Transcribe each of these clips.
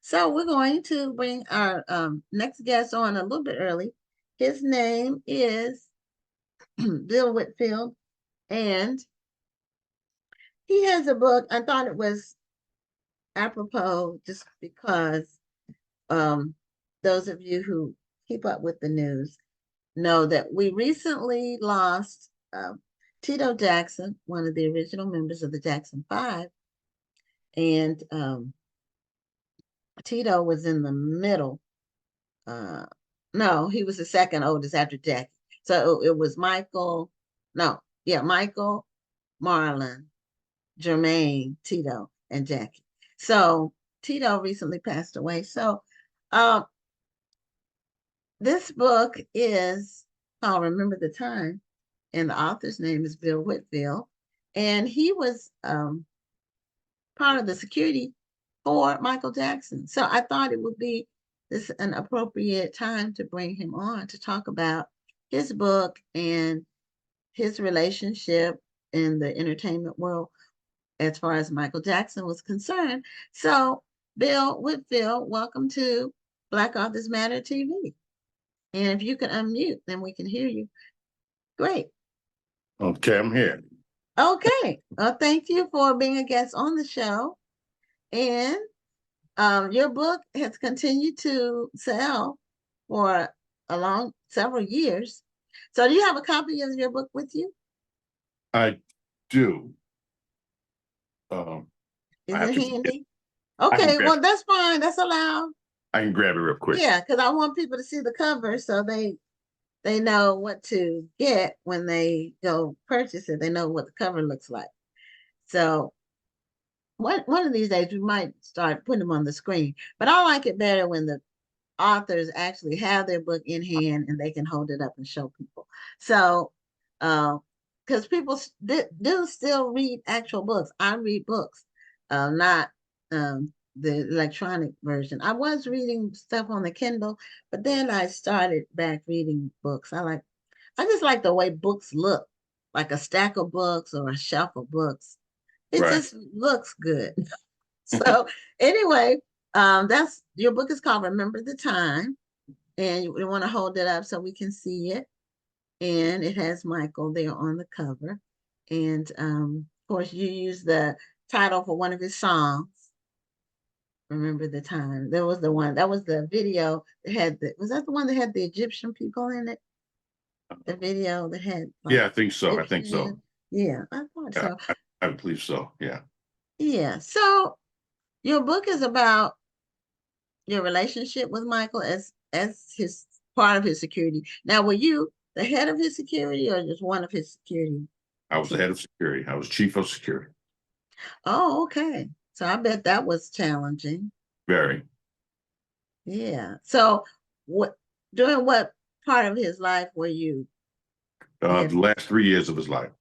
So we're going to bring our next guest on a little bit early. His name is Bill Whitfield, and he has a book. I thought it was apropos just because um, those of you who keep up with the news know that we recently lost Tito Jackson, one of the original members of the Jackson Five, and Tito was in the middle. Uh, no, he was the second oldest after Jackie. So it was Michael, no, yeah, Michael, Marlon, Jermaine, Tito, and Jackie. So Tito recently passed away. So um, this book is called Remember the Time, and the author's name is Bill Whitfield. And he was part of the security for Michael Jackson. So I thought it would be this an appropriate time to bring him on to talk about his book and his relationship in the entertainment world as far as Michael Jackson was concerned. So, Bill Whitfield, welcome to Black Authors Matter TV. And if you can unmute, then we can hear you. Great. Okay, I'm here. Okay. Well, thank you for being a guest on the show. And your book has continued to sell for several years. So do you have a copy of your book with you? I do. Is I it can, handy? Okay, well, that's fine. That's allowed. I can grab it real quick. Yeah, because I want people to see the cover so they know what to get when they go purchase it. They know what the cover looks like. So one of these days we might start putting them on the screen. But I like it better when the authors actually have their book in hand and they can hold it up and show people. So, because people do still read actual books. I read books, not the electronic version. I was reading stuff on the Kindle, but then I started back reading books. I just like the way books look, like a stack of books or a shelf of books. It just looks good. So anyway, that's your book is called Remember the Time, and you want to hold it up so we can see it. And it has Michael there on the cover. And of course, you use the title for one of his songs. Remember the Time. There was the one that was the video that had was that the one that had the Egyptian people in it? The video that had yeah, I think so. I think so. Yeah, I thought so. I believe so. Yeah. Yeah. So your book is about your relationship with Michael as his part of his security. Now, were you the head of his security or just one of his security? I was the head of security. I was chief of security. Oh, okay. So I bet that was challenging. Very. Yeah. So during what part of his life were you? The last 3 years of his life.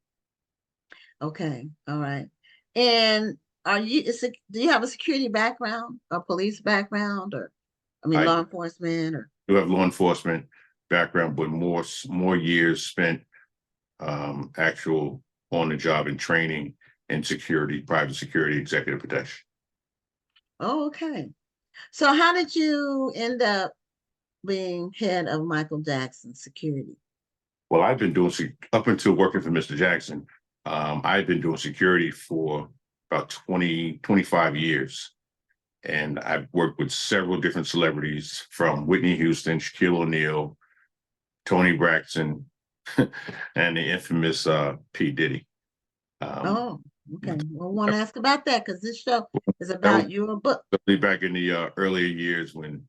Okay. All right. And do you have a security background or police background or law enforcement or? You have law enforcement background, but more years spent actual on the job and training in security, private security, executive protection. Oh, okay. So how did you end up being head of Michael Jackson security? Well, I've been doing up until working for Mr. Jackson. I've been doing security for about 25 years. And I've worked with several different celebrities from Whitney Houston, Shaquille O'Neal, Toni Braxton, and the infamous P. Diddy. Oh, okay. Well, I want to ask about that because this show is about your book. Back in the earlier years when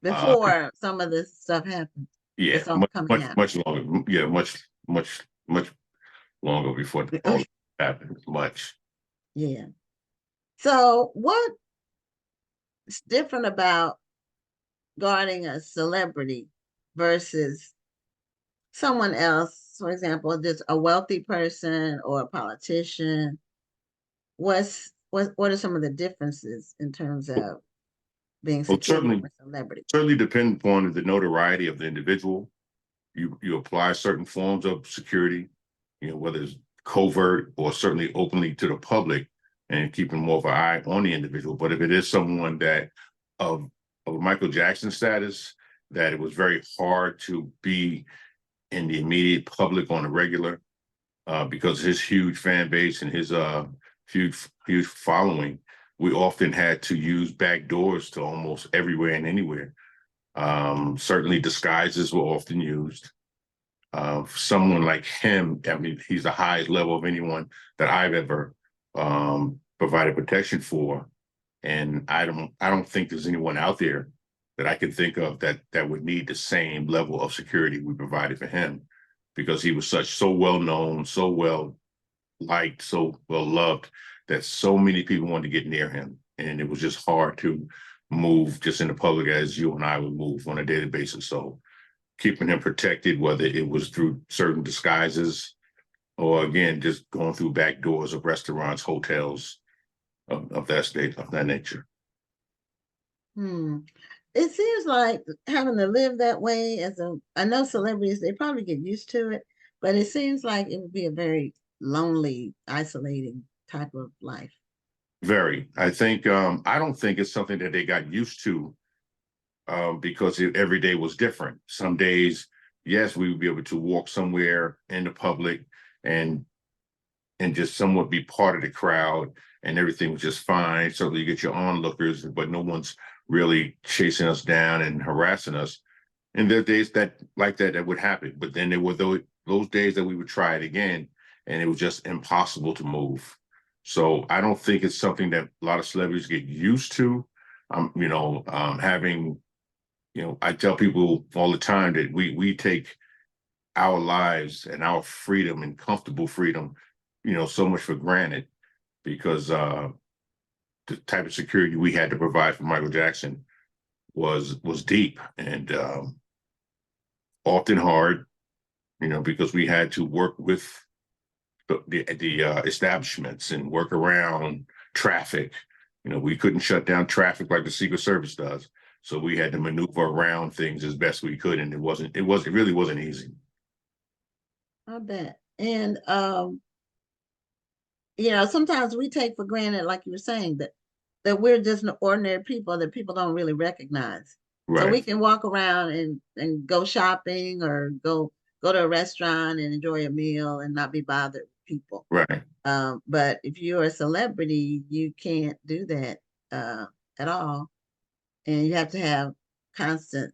before some of this stuff happened. Yeah, much longer. Yeah, much longer before all happened. Much. Yeah. So what's different about guarding a celebrity versus someone else? For example, just a wealthy person or a politician. What are some of the differences in terms of being security for celebrity? Certainly depend upon the notoriety of the individual. You apply certain forms of security, whether it's covert or certainly openly to the public. and keeping more of an eye on the individual. But if it is someone that of Michael Jackson status, that it was very hard to be in the immediate public on a regular, because his huge fan base and his huge following, we often had to use back doors to almost everywhere and anywhere. Certainly disguises were often used. Someone like him, I mean, he's the highest level of anyone that I've ever provided protection for. And I don't think there's anyone out there that I can think of that would need the same level of security we provided for him, because he was so well known, so well liked, so well loved, that so many people wanted to get near him. And it was just hard to move just in the public as you and I would move on a daily basis. So keeping him protected, whether it was through certain disguises or again, just going through back doors of restaurants, hotels of that nature. Hmm. It seems like having to live that way I know celebrities, they probably get used to it, but it seems like it would be a very lonely, isolating type of life. Very. I don't think it's something that they got used to, because every day was different. Some days, yes, we would be able to walk somewhere in the public and just somewhat be part of the crowd, and everything was just fine. So you get your onlookers, but no one's really chasing us down and harassing us. And there are days that would happen. But then there were those days that we would try it again, and it was just impossible to move. So I don't think it's something that a lot of celebrities get used to. Having, I tell people all the time that we take our lives and our freedom and comfortable freedom, so much for granted, because the type of security we had to provide for Michael Jackson was deep and often hard, because we had to work with the establishments and work around traffic. We couldn't shut down traffic like the Secret Service does, so we had to maneuver around things as best we could, and it really wasn't easy. I bet. And sometimes we take for granted, like you were saying, that we're just ordinary people that people don't really recognize. So we Right, can walk around and go shopping or go to a restaurant and enjoy a meal and not be bothered with people. right. But if you're a celebrity, you can't do that at all. And you have to have constant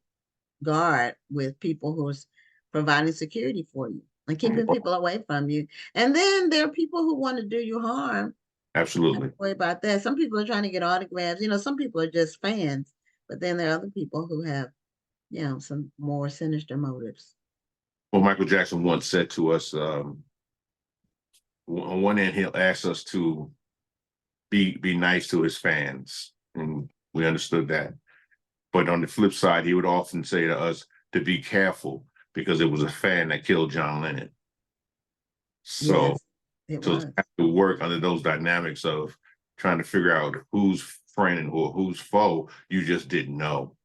guard with people who's providing security for you and keeping people away from you. And then there are people who want to do you harm. Don't Absolutely. worry about that. Some people are trying to get autographs. Some people are just fans, but then there are other people who have, some more sinister motives. Well, Michael Jackson once said to us, on one end, he'll ask us to be nice to his fans, and we understood that. But on the flip side, he would often say to us to be careful, because it was a fan that killed John Lennon. So, Yes, it to was. have to work under those dynamics of trying to figure out who's friend or who's foe, you just didn't know.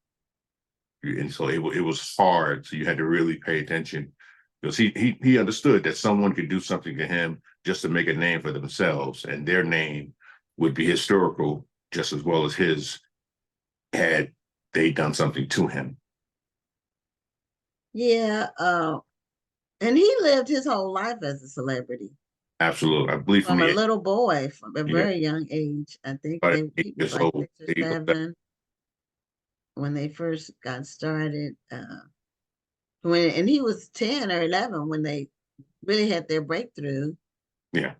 And so it was hard. So you had to really pay attention, because he understood that someone could do something to him just to make a name for themselves, and their name would be historical just as well as his, had they done something to him. Yeah, and he lived his whole life as a celebrity. Absolutely. I believe From a little boy, from a yeah, very young age. I think about he was 8 years like old. 6 or 7 when they first got started. And he was 10 or 11 when they really had their breakthrough. Yeah.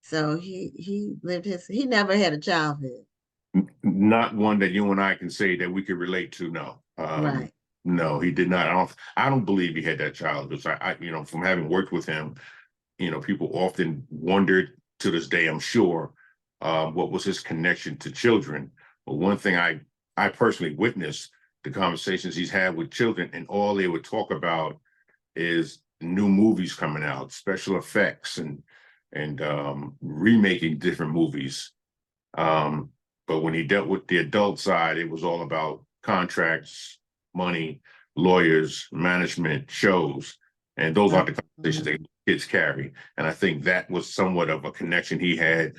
So he never had a childhood. Not one that you and I can say that we could relate to. No. Right. No, he did not. I don't believe he had that childhood. So from having worked with him, people often wondered, to this day, I'm sure, what was his connection to children. But one thing I personally witnessed, the conversations he's had with children, and all they would talk about is new movies coming out, special effects, and remaking different movies. But when he dealt with the adult side, it was all about contracts, money, lawyers, management, shows. And those are the conversations that kids carry. And I think that was somewhat of a connection he had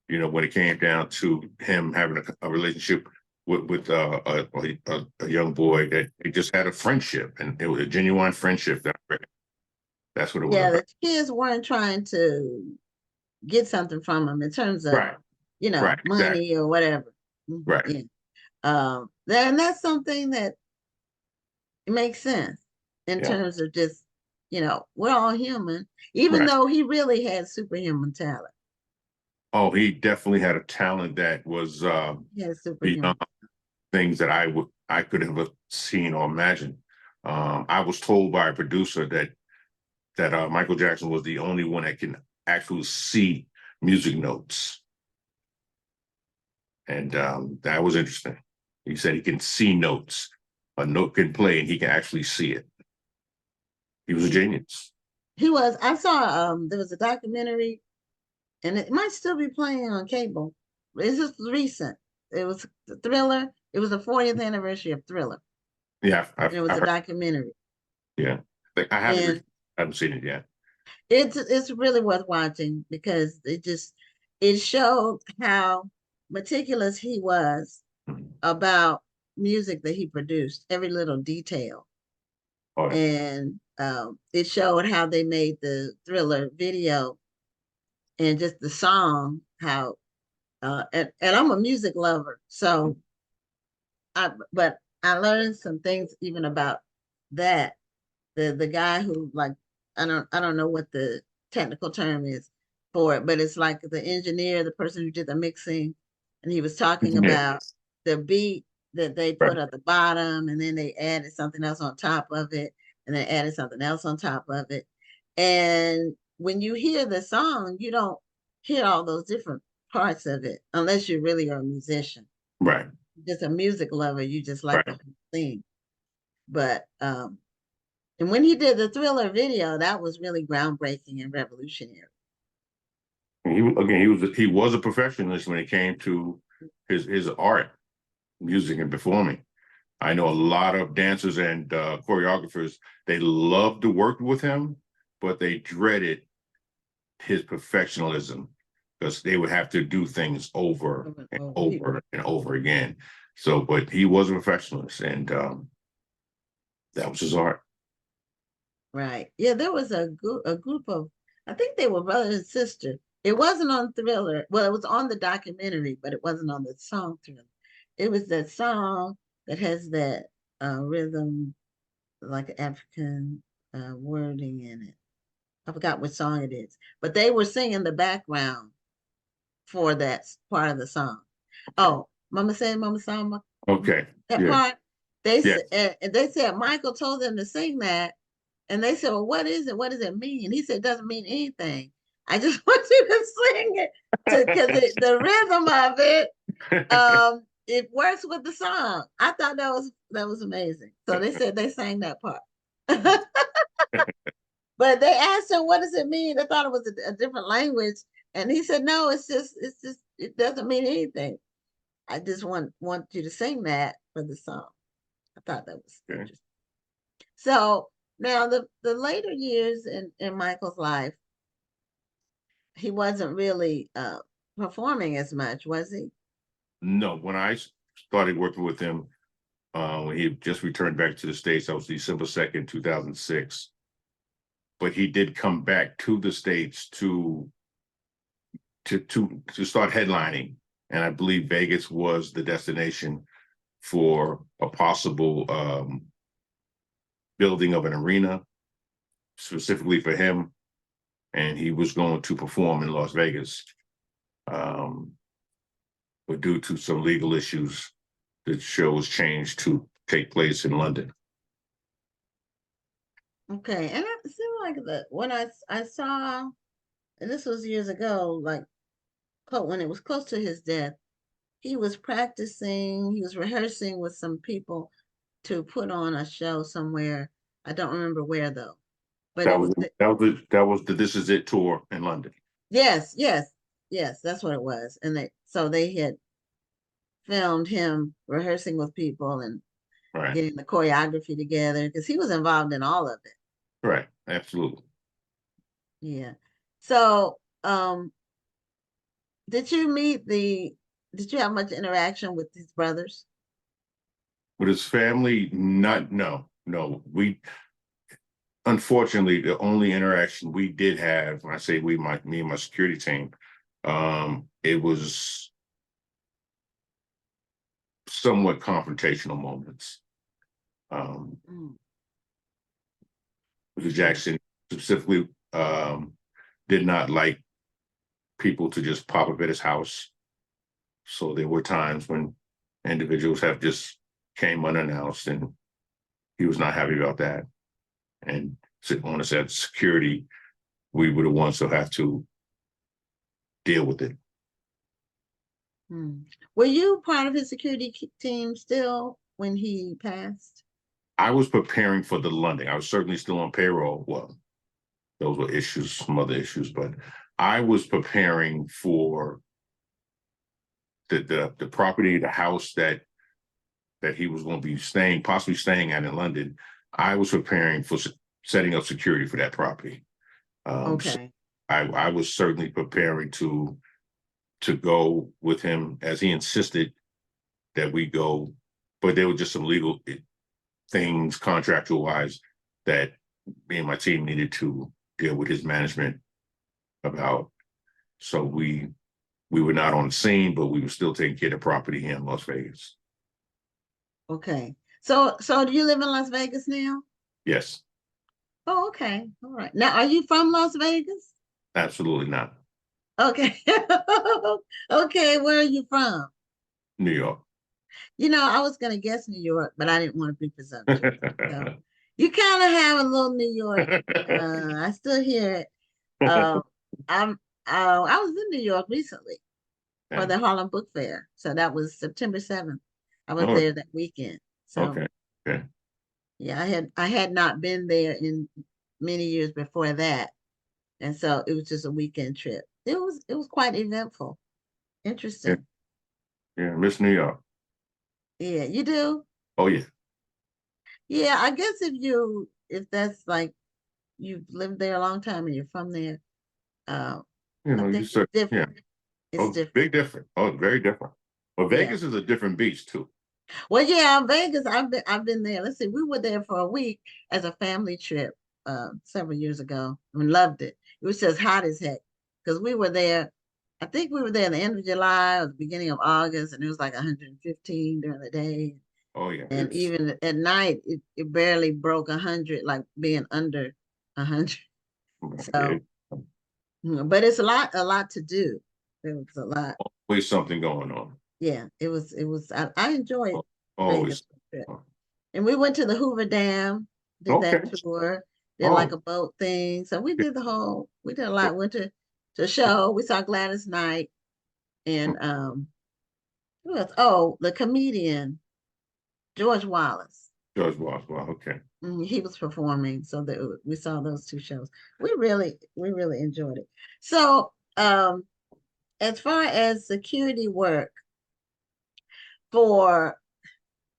You know, when it came down to him having a relationship with a young boy, that he just had a friendship, and it was a genuine friendship. That's what it was Yeah, about. the kids weren't trying to get something from him in terms of, Right, right, exactly, money or whatever. right. Yeah. Then that's something that makes sense in Yeah. terms of just, we're all human, even Right. though he really had superhuman talent. Oh, he definitely had a talent that was He had beyond superhuman. things that I could have seen or imagined. I was told by a producer that Michael Jackson was the only one that can actually see music notes, and that was interesting. He said he can see notes. A note can play, and he can actually see it. He was a genius. He was, I saw, there was a documentary and it might still be playing on cable. It's just recent. It was the Thriller. It was the 40th anniversary of Thriller. Yeah, And it was I've a heard. documentary. Yeah, I And haven't seen it yet. it's really worth watching because it showed how meticulous he was Mhm. about music that he produced, every little detail. Oh, yeah. And it showed how they made the Thriller video and just the song, how and I'm a music lover, so but I learned some things even about that. The guy who, like, I don't know what the technical term is for it, but it's like the engineer, the person who did the mixing, and he was talking Yeah, about the beat that they right, put at the bottom, and then they added something else on top of it, and then added something else on top of it. And when you hear the song, you don't hear all those different parts of it unless you really are a musician. right, Just a music lover, you just like the right. whole thing. But and when he did the Thriller video, that was really groundbreaking and revolutionary. He was a perfectionist when it came to his art, music, and performing. I know a lot of dancers and choreographers. They loved to work with him, but they dreaded his perfectionism because they would have to do things over and over and over again. So, but he was a perfectionist, and that was his art. Right. Yeah, there was a group of, I think they were brother and sister. It wasn't on Thriller. Well, it was on the documentary, but it wasn't on the song Thriller. It was that song that has that rhythm, like African wording in it. I forgot what song it is, but they were singing the background for that part of the song. Oh, Mama said, Mama Samba, Okay, that yeah, part. They yeah. said, and they said Michael told them to sing that, and they said, "Well, what is it? What does it mean?" He said, "It doesn't mean anything. I just want you to sing it to because the rhythm of it, it works with the song." I thought that was amazing. So they said they sang that part. But they asked him, "What does it mean?" They thought it was a different language, and he said, "No, it's just it doesn't mean anything. I just want you to sing that for the song." I thought that was Okay. interesting. So now the later years in Michael's life, he wasn't really performing as much, was he? No, when I started working with him, when he just returned back to the States, that was December 2nd, 2006. But he did come back to the States to start headlining, and I believe Vegas was the destination for a possible building of an arena specifically for him, and he was going to perform in Las Vegas. Um, but due to some legal issues, the show was changed to take place in London. Okay, and it seemed like that when I saw, and this was years ago, like when it was close to his death, he was practicing, he was rehearsing with some people to put on a show somewhere. I don't remember where though, but That it was was that was the This Is It tour in London. yes, yes, yes, that's what it was. And they had filmed him rehearsing with people and Right, getting the choreography together because he was involved in all of it. right, absolutely. Yeah. So Did you meet the? Did you have much interaction with his brothers? With his family, not no, no. We unfortunately the only interaction we did have, when I say we, my me and my security team, it was somewhat confrontational moments. Um, Mm, because okay. Jackson specifically did not like people to just pop up at his house. So there were times when individuals have just came unannounced, and he was not happy about that. And on us at security, we were the ones who have to deal with it. Mm. Were you part of his security team still when he passed? I was preparing for the London. I was certainly still on payroll. Well, those were issues, some other issues, but I was preparing for the property, the house that he was going to be staying, possibly staying at in London. I was preparing for setting up security for that property. So Okay. I was certainly preparing to go with him as he insisted that we go, but there were just some legal things contractual wise that me and my team needed to deal with his management about. So we were not on the scene, but we were still taking care of the property here in Las Vegas. Okay. So do you live in Las Vegas now? Yes, Oh, okay. All right. Now, are you from Las Vegas? absolutely not. Okay. Okay, where are you from? New York. I was gonna guess New York, but I didn't want to be presumptuous. So you kind of have a little New York. I still hear it. Um, I'm I was in New York recently for Okay. the Harlem Book Fair. So that was September 7th. I was Oh, there that weekend. So okay. Okay. yeah, I had not been there in many years before that. And so it was just a weekend trip. It was quite eventful. Yeah, Interesting. yeah, Miss New York. Yeah, you do? Oh yeah. Yeah, I guess if that's like you've lived there a long time and you're from there, uh, You I know, you think it's said, yeah. different. It's Oh, different. big different. Oh, very different. But Yeah. Vegas is a different beast too. Well, yeah, Vegas, I've been there. Let's see, we were there for a week as a family trip several years ago and loved it. It was just hot as heck because we were there. I think we were there at the end of July or the beginning of August, and it was like 115 during the day. Oh yeah, And it's even at night, it barely broke 100, like being under 100. So, it, but it's a lot to do. It was a lot. always something going on. Yeah, it was. I enjoyed Vegas Always. trip. And we went to the Hoover Dam, did Okay. that tour, did like Oh, a boat thing. So we did a lot. Went to a show. We saw Gladys Knight and who else? Oh, the comedian George Wallace. George Boswell. Okay. He was performing, so we saw those two shows. We really enjoyed it. So, as far as security work for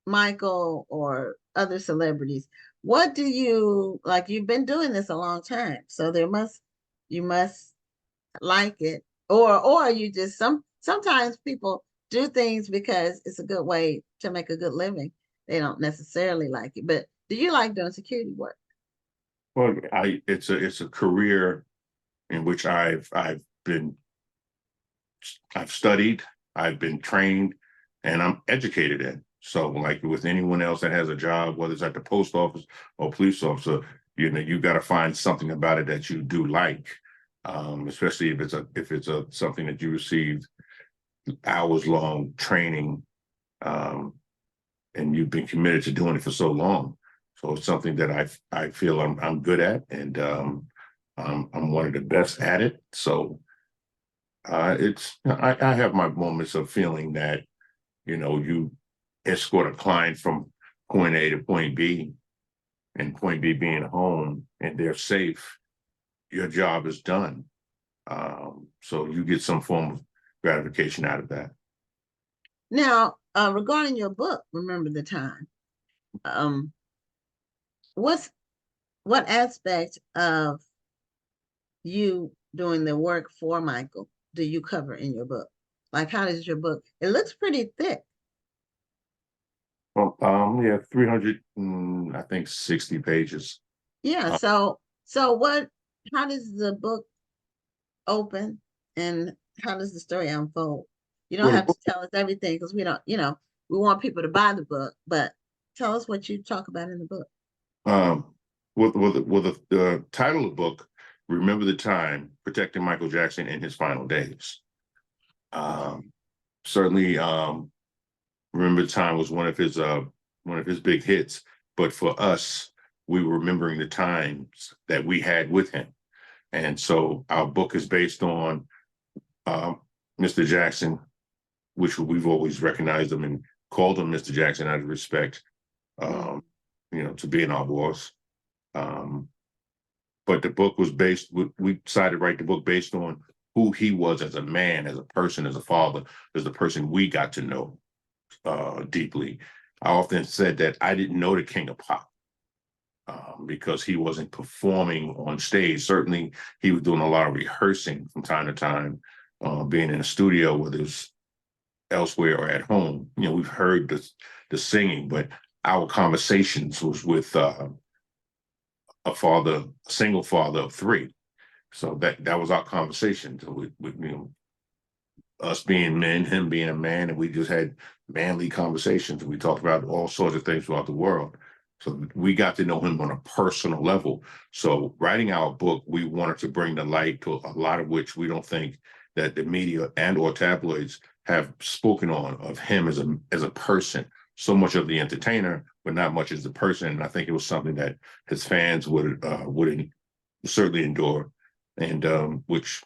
Michael or other celebrities, what do you like? You've been doing this a long time, so you must like it, or you just sometimes people do things because it's a good way to make a good living. They don't necessarily like it, but do you like doing security work? Well, I it's a career in which I've studied, I've been trained, and I'm educated in. So, like with anyone else that has a job, whether it's at the post office or police officer, you got to find something about it that you do like, especially if it's a something that you received hours long training, um, and you've been committed to doing it for so long. So it's something that I feel I'm good at, and I'm one of the best at it. So I have my moments of feeling that you escort a client from point A to point B, and point B being home, and they're safe. Your job is done. So you get some form of gratification out of that. Now, regarding your book, Remember the Time, um, what's what aspect of you doing the work for Michael do you cover in your book? Like, how does your book? It looks pretty thick. Well, yeah, 300, I think 60 pages. Yeah. Uh, So what? How does the book open, and how does the story unfold? You don't well, the have to book, tell us everything because we don't. We want people to buy the book, but tell us what you talk about in the book. um, the title of the book, Remember the Time, Protecting Michael Jackson in His Final Days. Um, Certainly, Remember the Time was one of his big hits, but for us, we were remembering the times that we had with him. And so our book is based on um, Mr. Jackson, which we've always recognized him and called him Mr. Jackson out of respect, Mm. um, to being our boss. Um, but the book was based, we decided to write the book based on who he was as a man, as a person, as a father, as the person we got to know deeply. I often said that I didn't know the King of Pop because he wasn't performing on stage. Certainly, he was doing a lot of rehearsing from time to time, being in a studio, whether it's elsewhere or at home. We've heard the singing, but our conversations was with a single father of three. So that was our conversation. So us being men, him being a man, and we just had manly conversations. We talked about all sorts of things throughout the world. So we got to know him on a personal level. So writing our book, we wanted to bring the light to a lot of which we don't think that the media and or tabloids have spoken on of him as a person. So much of the entertainer, but not much as the person. And I think it was something that his fans would certainly endure, and which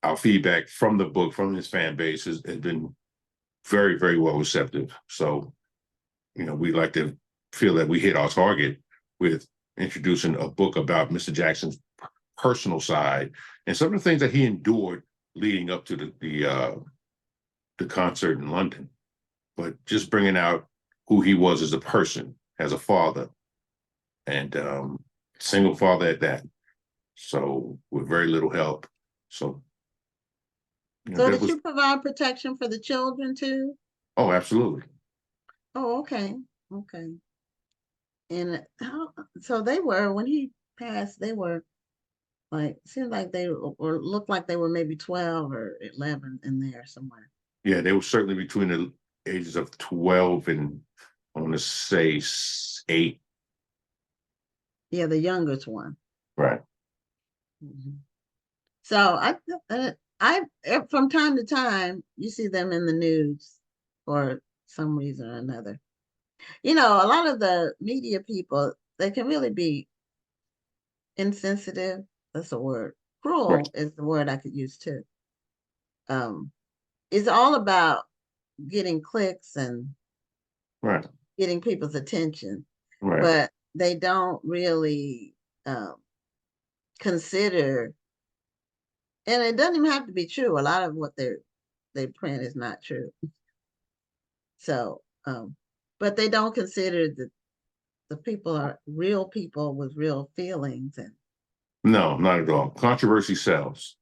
our feedback from the book, from his fan base, has been very, very well receptive. So, we like to feel that we hit our target with introducing a book about Mr. Jackson's personal side and some of the things that he endured leading up to the concert in London, but just bringing out who he was as a person, as a father, and single father at that. So with very little help. So So that did was you provide protection for the children too? oh, absolutely. Oh, okay. Okay. And so they were, when he passed, they were like, seemed like they or looked like they were maybe 12 or 11 in there somewhere. Yeah, they were certainly between the ages of 12 and I want to say 8. Yeah, the youngest one. Right. Mhm. So from time to time, you see them in the news for some reason or another. A lot of the media people, they can really be insensitive. That's a word. Right. Cruel is the word I could use too. Um, it's all about getting clicks and Right. getting people's attention, Right. but they don't really um, consider, and it doesn't even have to be true. A lot of what they print is not true. So, but they don't consider that the people are real people with real feelings, and No, not at all. Controversy sells.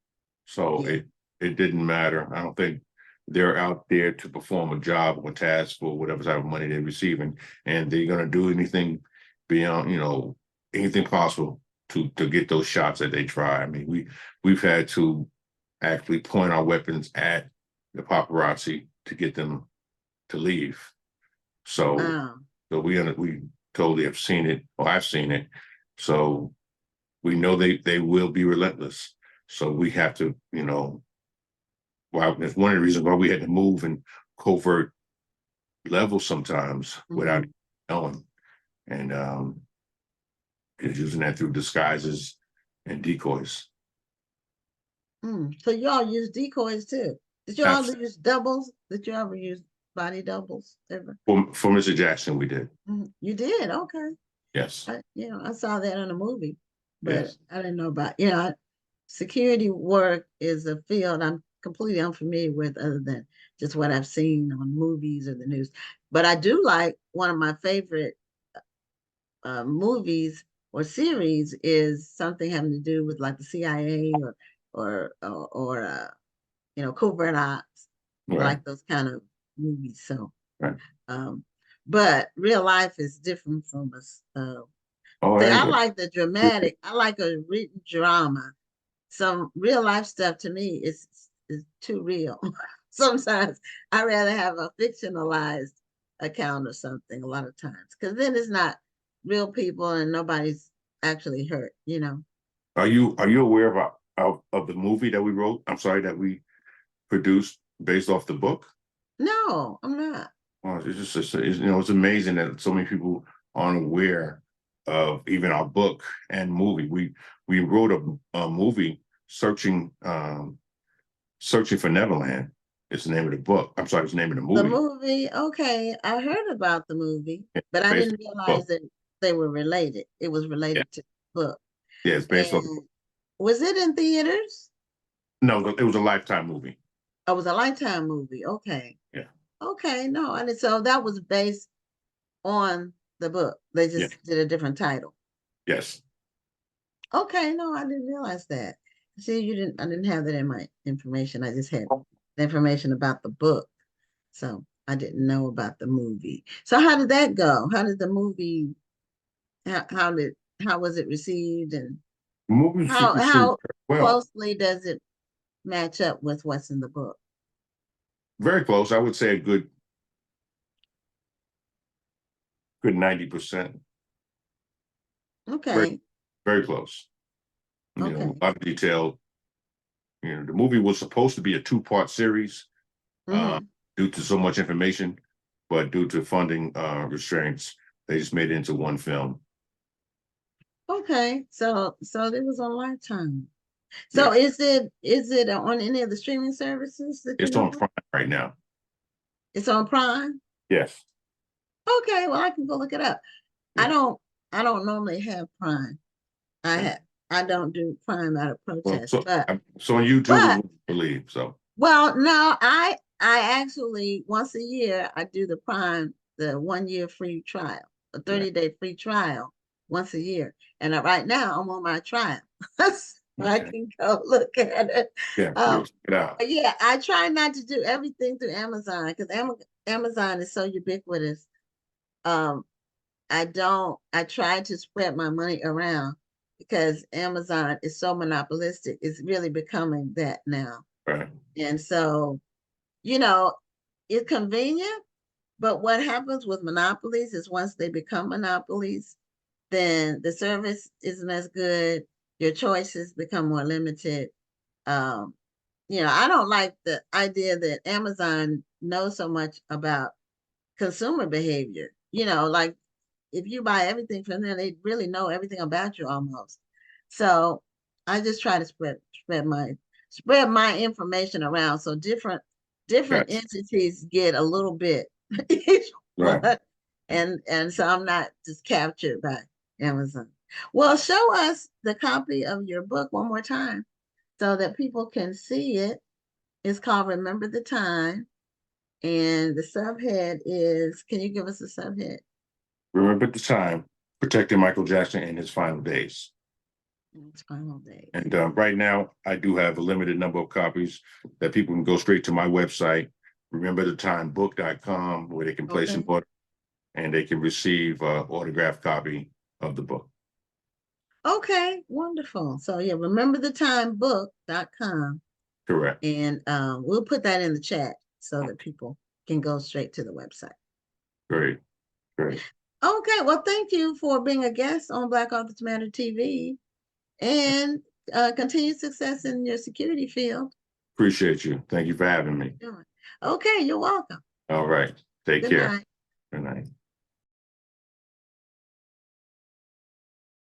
So yeah. it didn't matter. I don't think they're out there to perform a job or a task for whatever type of money they're receiving. And they're gonna do anything beyond, anything possible to get those shots that they try. I mean, we've had to actually point our weapons at the paparazzi to get them to leave. So Wow. we totally have seen it, or I've seen it. So we know they will be relentless. So we have to, that's one of the reasons why we had to move in covert levels sometimes without Hmm. knowing. And is using that through disguises and decoys. So you all use decoys too. Did you all Absolutely. use doubles? Did you ever use body doubles ever? For Mr. Jackson, we did. You did? Okay. Yes. I saw that in a movie, but Yes. I didn't know about, security work is a field I'm completely unfamiliar with other than just what I've seen on movies or the news. But I do like one of my favorite movies or series is something having to do with like the CIA or covert ops. I Right. like those kind of movies. So, Right. but real life is different from us. Oh, See, I I like the dramatic. I like a written drama. Some real life stuff to me is too real. Sometimes I rather have a fictionalized account or something a lot of times because then it's not real people and nobody's actually hurt. are you aware of the movie that we wrote? I'm sorry, that we produced based off the book? No, I'm not. Well, it's amazing that so many people aren't aware of even our book and movie. We wrote a movie searching for Neverland. It's the name of the book. I'm sorry, it's the name of the The movie. movie, okay, I heard about the movie, Yeah, but I based didn't off the realize book. that they were related. It was Yeah, related to the book. yeah, it's based off. And was it in theaters? No, it was a Lifetime movie. Oh, it was a Lifetime movie. Okay. Yeah, Okay, no, and so that was based on the book. They yeah, just did a different title. yes. Okay, no, I didn't realize that. See, I didn't have that in my information. I just had the information about the book. So I didn't know about the movie. So how did that go? How did the movie, how did, how was it received and The movie was received how very well, closely does it match up with what's in the book? very close. I would say a good 90%. Very, Okay, very close. okay. A lot of detail. The movie was supposed to be a two-part series, uh, Mm-hmm. due to so much information, but due to funding restraints, they just made it into one film. Okay, so it was on Lifetime. So Yeah, is it on any of the streaming services that you it's know on of? Prime right now. It's on Prime? Yes. Okay, well I can go look it up. I Yeah. don't I don't normally have Prime. I Yeah. have I don't do Prime out of Well, protest, so so on YouTube, but I believe so. well no, I actually once a year I do the Prime, the 1 year free trial, a Yeah. 30-day free trial once a year. And right now I'm on my trial. So I Okay. can go look at it. Yeah. Yeah. Um, Check it out. but yeah, I try not to do everything through Amazon because Amazon is so ubiquitous. Um, I try to spread my money around because Amazon is so monopolistic. It's really becoming that now. Right. And so, you know, it's convenient, but what happens with monopolies is once they become monopolies, then the service isn't as good. Your choices become more limited. Um, I don't like the idea that Amazon knows so much about consumer behavior. Like if you buy everything from them, they really know everything about you almost. So I just try to spread my information around so different Gotcha. entities get a little bit each one, Right. and so I'm not just captured by Amazon. Well, show us the copy of your book one more time so that people can see it. It's called Remember the Time, and the subhead is, can you give us a subhead? Remember the time protecting Michael Jackson in his final days. It's final days. And right now, I do have a limited number of copies that people can go straight to my website, rememberthetimebook.com, where they can place an Okay. order and they can receive an autographed copy of the book. Okay, wonderful. So yeah, rememberthetimebook.com. Correct. And we'll put that in the chat so that people can go straight to the website. Great. Great. Okay, well, thank you for being a guest on Black Authors Matter TV and continued success in your security field. Appreciate you. Thank you for having me. Okay, you're welcome. All right. Take Good care. night. Good night.